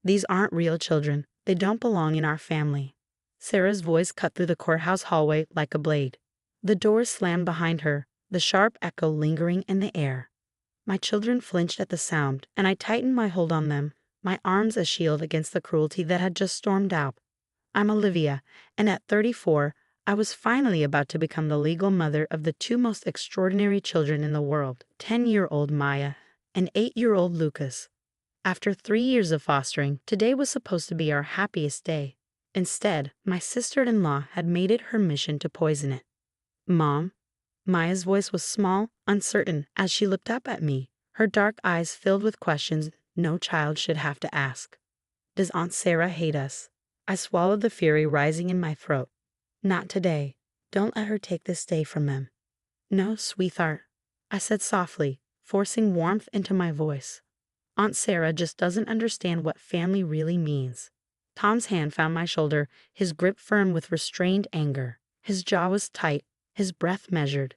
These aren't real children. They don't belong in our family." Sarah's voice cut through the courthouse hallway like a blade. The doors slammed behind her, the sharp echo lingering in the air. My children flinched at the sound, and I tightened my hold on them, my arms a shield against the cruelty that had just stormed out. I'm Olivia, and at 34, I was finally about to become the legal mother of the two most extraordinary children in the world, 10-year-old Maya and 8-year-old Lucas. After 3 years of fostering, today was supposed to be our happiest day. Instead, my sister-in-law had made it her mission to poison it. "Mom?" Maya's voice was small, uncertain, as she looked up at me, her dark eyes filled with questions no child should have to ask. "Does Aunt Sarah hate us?" I swallowed the fury rising in my throat. "Not today. Don't let her take this day from them." "No, sweetheart," I said softly, forcing warmth into my voice. "Aunt Sarah just doesn't understand what family really means." Tom's hand found my shoulder, his grip firm with restrained anger. His jaw was tight, his breath measured.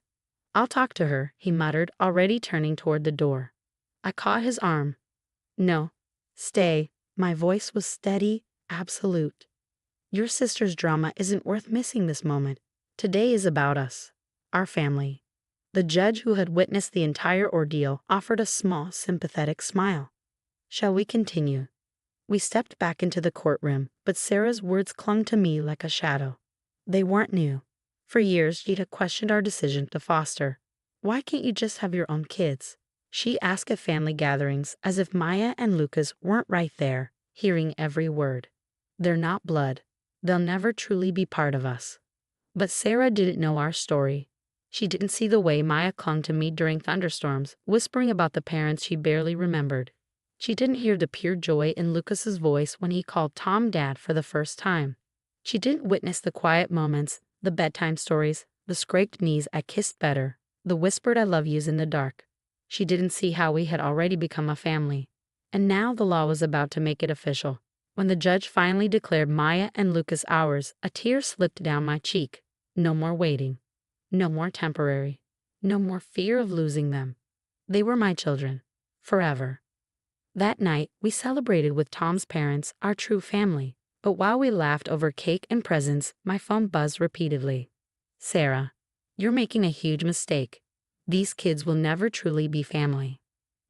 "I'll talk to her," he muttered, already turning toward the door. I caught his arm. "No. Stay." My voice was steady, absolute. "Your sister's drama isn't worth missing this moment. Today is about us. Our family." The judge, who had witnessed the entire ordeal, offered a small, sympathetic smile. "Shall we continue?" We stepped back into the courtroom, but Sarah's words clung to me like a shadow. They weren't new. For years, she'd had questioned our decision to foster. "Why can't you just have your own kids?" she asked at family gatherings, as if Maya and Lucas weren't right there, hearing every word. "They're not blood. They'll never truly be part of us." But Sarah didn't know our story. She didn't see the way Maya clung to me during thunderstorms, whispering about the parents she barely remembered. She didn't hear the pure joy in Lucas's voice when he called Tom Dad for the first time. She didn't witness the quiet moments, the bedtime stories, the scraped knees I kissed better, the whispered I love yous in the dark. She didn't see how we had already become a family. And now the law was about to make it official. When the judge finally declared Maya and Lucas ours, a tear slipped down my cheek. No more waiting. No more temporary. No more fear of losing them. They were my children. Forever. That night, we celebrated with Tom's parents, our true family. But while we laughed over cake and presents, my phone buzzed repeatedly. "Sarah, you're making a huge mistake. These kids will never truly be family."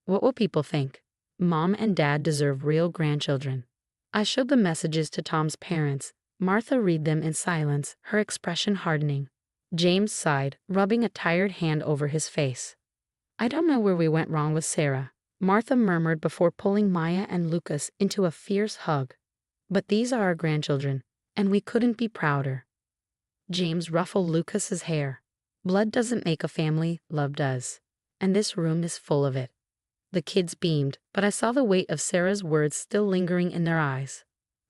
"What will people think?" "Mom and Dad deserve real grandchildren." I showed the messages to Tom's parents. Martha read them in silence, her expression hardening. James sighed, rubbing a tired hand over his face. "I don't know where we went wrong with Sarah," Martha murmured before pulling Maya and Lucas into a fierce hug. "But these are our grandchildren, and we couldn't be prouder." James ruffled Lucas's hair. "Blood doesn't make a family, love does. And this room is full of it." The kids beamed, but I saw the weight of Sarah's words still lingering in their eyes.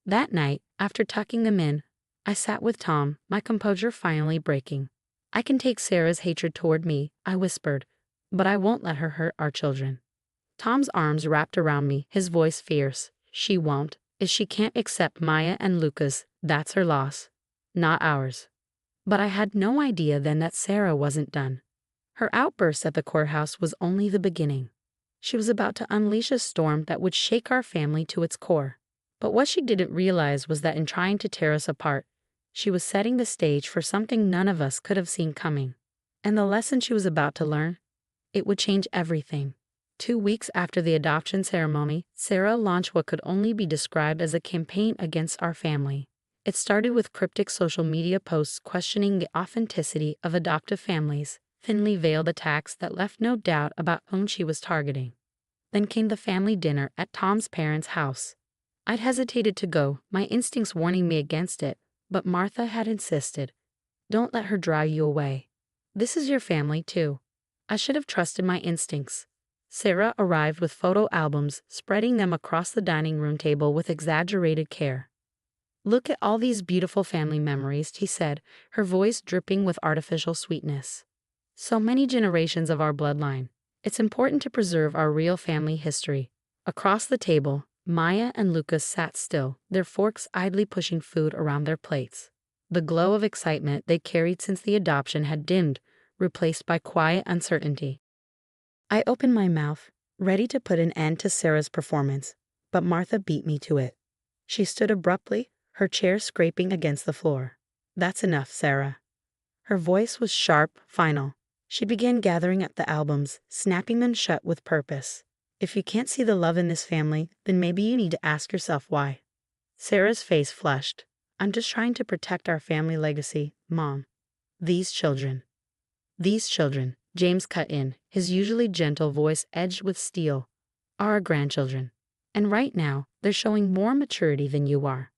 That night, after tucking them in, I sat with Tom, my composure finally breaking. "I can take Sarah's hatred toward me," I whispered, "but I won't let her hurt our children." Tom's arms wrapped around me, his voice fierce. "She won't. If she can't accept Maya and Lucas, that's her loss, not ours." But I had no idea then that Sarah wasn't done. Her outburst at the courthouse was only the beginning. She was about to unleash a storm that would shake our family to its core. But what she didn't realize was that in trying to tear us apart, she was setting the stage for something none of us could have seen coming. And the lesson she was about to learn? It would change everything. 2 weeks after the adoption ceremony, Sarah launched what could only be described as a campaign against our family. It started with cryptic social media posts questioning the authenticity of adoptive families, thinly veiled attacks that left no doubt about whom she was targeting. Then came the family dinner at Tom's parents' house. I'd hesitated to go, my instincts warning me against it, but Martha had insisted. "Don't let her drive you away. This is your family, too." I should have trusted my instincts. Sarah arrived with photo albums, spreading them across the dining room table with exaggerated care. "Look at all these beautiful family memories," she said, her voice dripping with artificial sweetness. "So many generations of our bloodline. It's important to preserve our real family history." Across the table, Maya and Lucas sat still, their forks idly pushing food around their plates. The glow of excitement they carried since the adoption had dimmed, replaced by quiet uncertainty. I opened my mouth, ready to put an end to Sarah's performance, but Martha beat me to it. She stood abruptly, her chair scraping against the floor. "That's enough, Sarah." Her voice was sharp, final. She began gathering up the albums, snapping them shut with purpose. "If you can't see the love in this family, then maybe you need to ask yourself why." Sarah's face flushed. "I'm just trying to protect our family legacy, Mom." These children. These children, James cut in, his usually gentle voice edged with steel, are our grandchildren. And right now, they're showing more maturity than you are.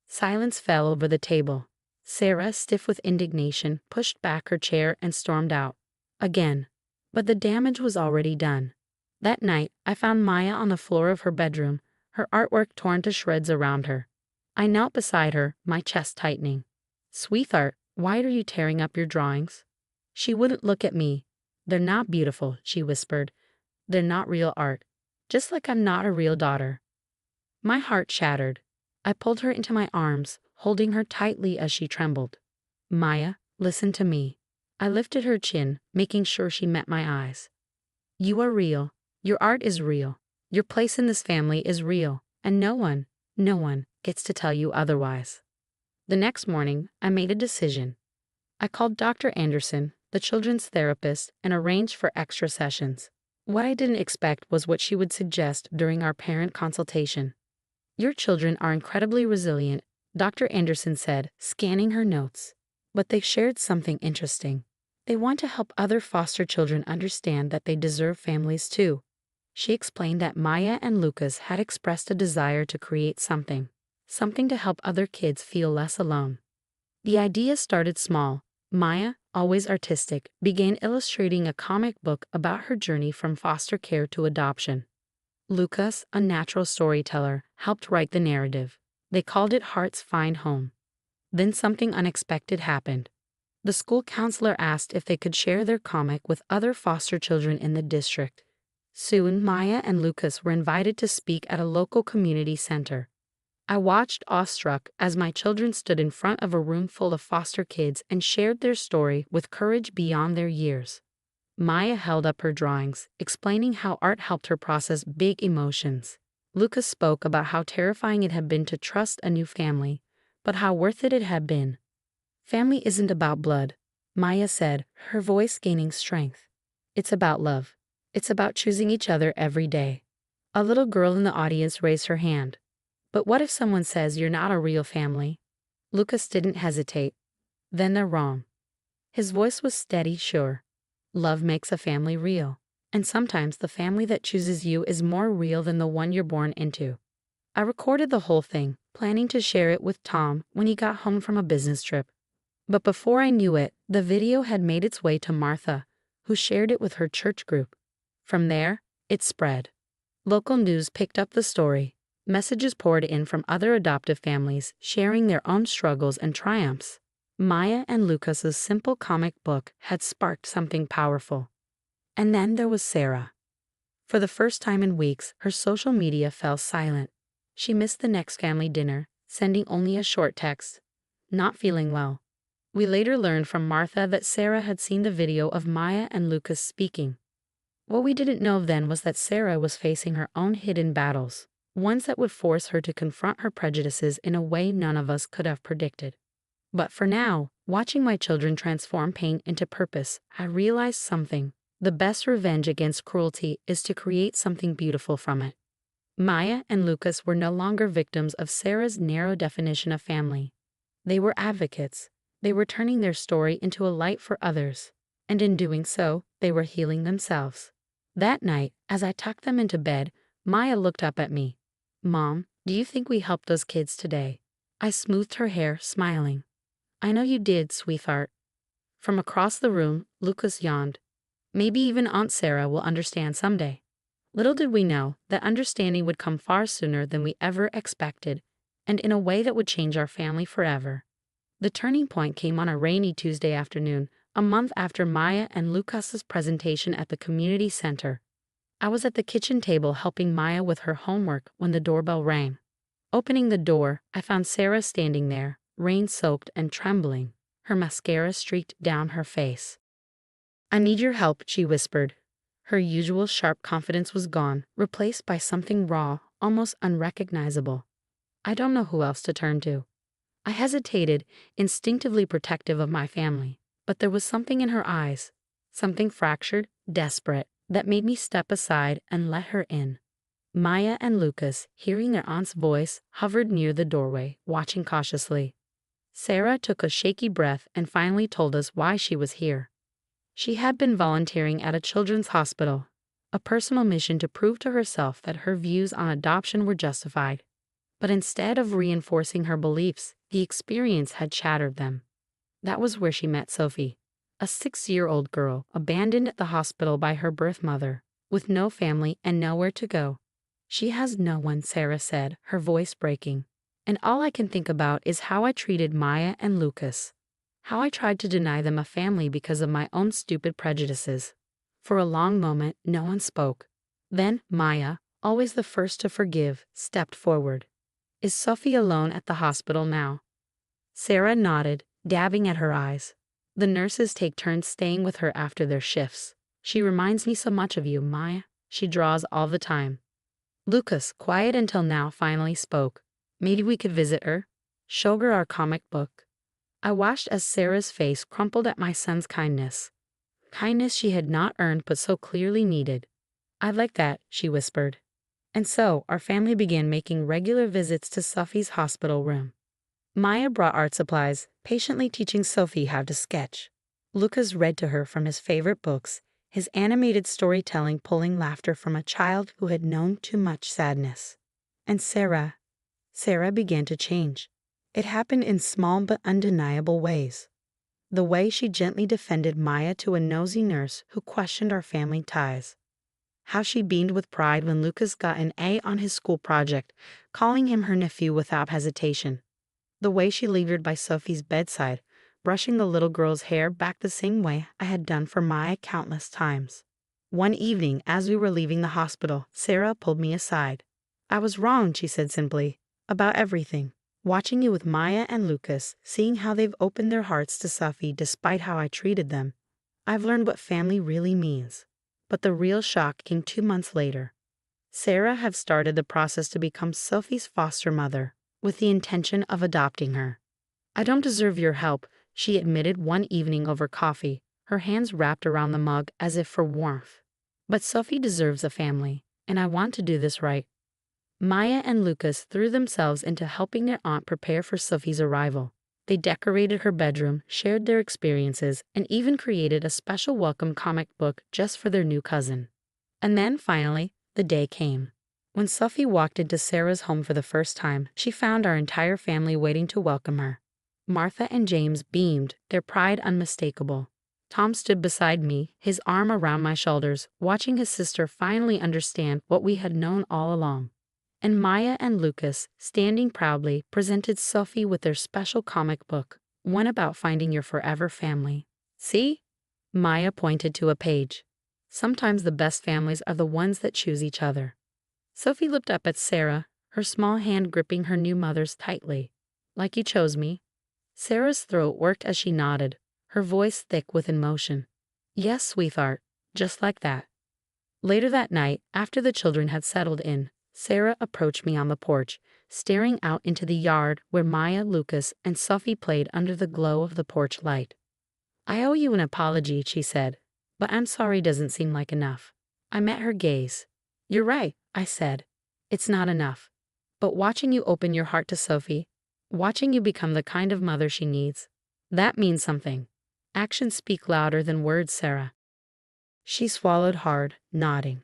Silence fell over the table. Sarah, stiff with indignation, pushed back her chair and stormed out. Again. But the damage was already done. That night, I found Maya on the floor of her bedroom, her artwork torn to shreds around her. I knelt beside her, my chest tightening. "Sweetheart, why are you tearing up your drawings?" She wouldn't look at me. "They're not beautiful," she whispered. "They're not real art. Just like I'm not a real daughter." My heart shattered. I pulled her into my arms, holding her tightly as she trembled. "Maya, listen to me." I lifted her chin, making sure she met my eyes. "You are real. Your art is real. Your place in this family is real. And no one gets to tell you otherwise." The next morning, I made a decision. I called Dr. Anderson, the children's therapist, and arranged for extra sessions. What I didn't expect was what she would suggest during our parent consultation. "Your children are incredibly resilient," Dr. Anderson said, scanning her notes. "But they shared something interesting. They want to help other foster children understand that they deserve families too." She explained that Maya and Lucas had expressed a desire to create something to help other kids feel less alone. The idea started small. Maya, always artistic, began illustrating a comic book about her journey from foster care to adoption. Lucas, a natural storyteller, helped write the narrative. They called it Hearts Find Home. Then something unexpected happened. The school counselor asked if they could share their comic with other foster children in the district. Soon, Maya and Lucas were invited to speak at a local community center. I watched awestruck as my children stood in front of a room full of foster kids and shared their story with courage beyond their years. Maya held up her drawings, explaining how art helped her process big emotions. Lucas spoke about how terrifying it had been to trust a new family, but how worth it had been. "Family isn't about blood," Maya said, her voice gaining strength. "It's about love. It's about choosing each other every day." A little girl in the audience raised her hand. "But what if someone says you're not a real family?" Lucas didn't hesitate. "Then they're wrong." His voice was steady, sure. "Love makes a family real. And sometimes the family that chooses you is more real than the one you're born into." I recorded the whole thing, planning to share it with Tom when he got home from a business trip. But before I knew it, the video had made its way to Martha, who shared it with her church group. From there, it spread. Local news picked up the story. Messages poured in from other adoptive families, sharing their own struggles and triumphs. Maya and Lucas's simple comic book had sparked something powerful. And then there was Sarah. For the first time in weeks, her social media fell silent. She missed the next family dinner, sending only a short text. "Not feeling well." We later learned from Martha that Sarah had seen the video of Maya and Lucas speaking. What we didn't know then was that Sarah was facing her own hidden battles, ones that would force her to confront her prejudices in a way none of us could have predicted. But for now, watching my children transform pain into purpose, I realized something. The best revenge against cruelty is to create something beautiful from it. Maya and Lucas were no longer victims of Sarah's narrow definition of family. They were advocates. They were turning their story into a light for others. And in doing so, they were healing themselves. That night, as I tucked them into bed, Maya looked up at me. "Mom, do you think we helped those kids today?" I smoothed her hair, smiling. "I know you did, sweetheart." From across the room, Lucas yawned. "Maybe even Aunt Sarah will understand someday." Little did we know that understanding would come far sooner than we ever expected, and in a way that would change our family forever. The turning point came on a rainy Tuesday afternoon, a month after Maya and Lucas's presentation at the community center. I was at the kitchen table helping Maya with her homework when the doorbell rang. Opening the door, I found Sarah standing there, rain-soaked and trembling, her mascara streaked down her face. "I need your help," she whispered. Her usual sharp confidence was gone, replaced by something raw, almost unrecognizable. I don't know who else to turn to. I hesitated, instinctively protective of my family, but there was something in her eyes, something fractured, desperate, that made me step aside and let her in. Maya and Lucas, hearing their aunt's voice, hovered near the doorway, watching cautiously. Sarah took a shaky breath and finally told us why she was here. She had been volunteering at a children's hospital, a personal mission to prove to herself that her views on adoption were justified. But instead of reinforcing her beliefs, the experience had shattered them. That was where she met Sophie, a 6-year-old girl abandoned at the hospital by her birth mother, with no family and nowhere to go. She has no one, Sarah said, her voice breaking. And all I can think about is how I treated Maya and Lucas. How I tried to deny them a family because of my own stupid prejudices. For a long moment, no one spoke. Then Maya, always the first to forgive, stepped forward. Is Sophie alone at the hospital now? Sarah nodded, dabbing at her eyes. The nurses take turns staying with her after their shifts. She reminds me so much of you, Maya. She draws all the time. Lucas, quiet until now, finally spoke. Maybe we could visit her, show her our comic book. I watched as Sarah's face crumpled at my son's kindness. Kindness she had not earned but so clearly needed. I'd like that, she whispered. And so, our family began making regular visits to Sophie's hospital room. Maya brought art supplies, patiently teaching Sophie how to sketch. Lucas read to her from his favorite books, his animated storytelling pulling laughter from a child who had known too much sadness. And Sarah began to change. It happened in small but undeniable ways. The way she gently defended Maya to a nosy nurse who questioned our family ties. How she beamed with pride when Lucas got an A on his school project, calling him her nephew without hesitation. The way she lingered by Sophie's bedside, brushing the little girl's hair back the same way I had done for Maya countless times. One evening, as we were leaving the hospital, Sarah pulled me aside. I was wrong, she said simply, about everything. Watching you with Maya and Lucas, seeing how they've opened their hearts to Sophie despite how I treated them, I've learned what family really means. But the real shock came 2 months later. Sarah had started the process to become Sophie's foster mother, with the intention of adopting her. I don't deserve your help, she admitted one evening over coffee, her hands wrapped around the mug as if for warmth. But Sophie deserves a family, and I want to do this right. Maya and Lucas threw themselves into helping their aunt prepare for Sophie's arrival. They decorated her bedroom, shared their experiences, and even created a special welcome comic book just for their new cousin. And then, finally, the day came. When Sophie walked into Sarah's home for the first time, she found our entire family waiting to welcome her. Martha and James beamed, their pride unmistakable. Tom stood beside me, his arm around my shoulders, watching his sister finally understand what we had known all along. And Maya and Lucas, standing proudly, presented Sophie with their special comic book, one about finding your forever family. See? Maya pointed to a page. Sometimes the best families are the ones that choose each other. Sophie looked up at Sarah, her small hand gripping her new mother's tightly. Like you chose me? Sarah's throat worked as she nodded, her voice thick with emotion. Yes, sweetheart, just like that. Later that night, after the children had settled in, Sarah approached me on the porch, staring out into the yard where Maya, Lucas, and Sophie played under the glow of the porch light. I owe you an apology, she said, but I'm sorry doesn't seem like enough. I met her gaze. You're right, I said. It's not enough. But watching you open your heart to Sophie, watching you become the kind of mother she needs, that means something. Actions speak louder than words, Sarah. She swallowed hard, nodding.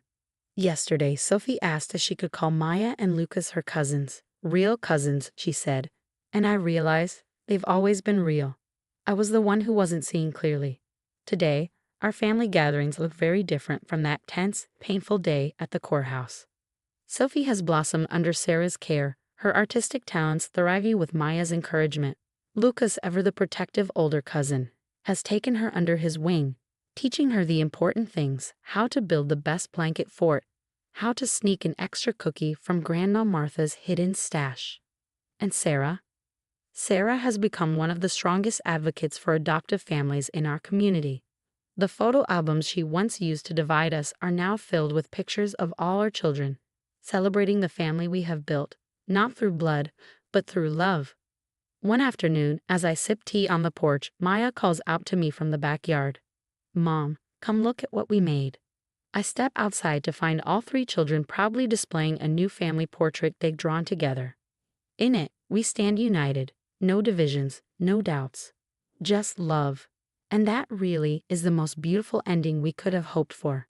Yesterday, Sophie asked if she could call Maya and Lucas her cousins. Real cousins, she said. And I realized they've always been real. I was the one who wasn't seeing clearly. Today, our family gatherings look very different from that tense, painful day at the courthouse. Sophie has blossomed under Sarah's care, her artistic talents thriving with Maya's encouragement. Lucas, ever the protective older cousin, has taken her under his wing, teaching her the important things, how to build the best blanket fort, how to sneak an extra cookie from Grandma Martha's hidden stash. And Sarah? Sarah has become one of the strongest advocates for adoptive families in our community. The photo albums she once used to divide us are now filled with pictures of all our children, celebrating the family we have built. not through blood, but through love. One afternoon, as I sip tea on the porch, Maya calls out to me from the backyard. Mom, come look at what we made. I step outside to find all three children proudly displaying a new family portrait they'd drawn together. In it, we stand united, no divisions, no doubts, just love. And that really is the most beautiful ending we could have hoped for.